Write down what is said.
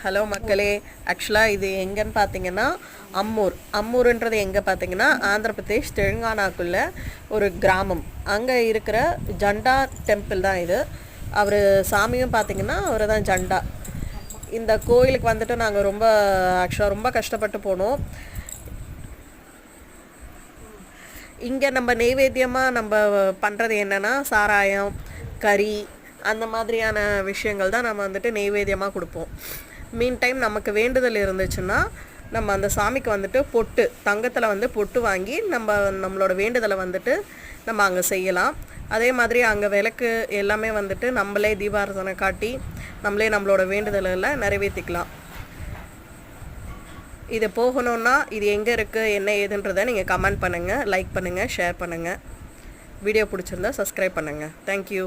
Hello மக்களே, ஆக்சுவலாக இது எங்கன்னு பார்த்தீங்கன்னா அம்மூருன்றது எங்கே பார்த்தீங்கன்னா ஆந்திர பிரதேஷ் தெலுங்கானாக்குள்ள ஒரு கிராமம். அங்கே இருக்கிற ஜண்டா டெம்பிள் தான் இது. அவர் சாமியும் பார்த்தீங்கன்னா அவர் தான் ஜண்டா. இந்த கோயிலுக்கு வந்துட்டு நாங்கள் ரொம்ப கஷ்டப்பட்டு போனோம். இங்கே நம்ம நெய்வேத்தியமாக நம்ம பண்ணுறது என்னென்னா சாராயம், கறி, அந்த மாதிரியான விஷயங்கள் தான் நம்ம வந்துட்டு நெய்வேத்தியமாக கொடுப்போம். மீன் டைம் நமக்கு வேண்டுதல் இருந்துச்சுன்னா நம்ம அந்த சாமிக்கு வந்துட்டு பொட்டு, தங்கத்தில் வந்து பொட்டு வாங்கி நம்மளோட வேண்டுதலை வந்துட்டு நம்ம அங்கே செய்யலாம். அதே மாதிரி அங்கே விளக்கு எல்லாமே வந்துட்டு நம்மளே தீபாராதனை காட்டி நம்மளே நம்மளோட வேண்டுதலெல்லாம் நிறைவேற்றிக்கலாம். இது போகணுன்னா இது எங்கே இருக்குது என்ன ஏதுன்றதை நீங்கள் கமெண்ட் பண்ணுங்கள், லைக் பண்ணுங்கள், ஷேர் பண்ணுங்கள். வீடியோ பிடிச்சிருந்தா சப்ஸ்கிரைப் பண்ணுங்கள். தேங்க்யூ.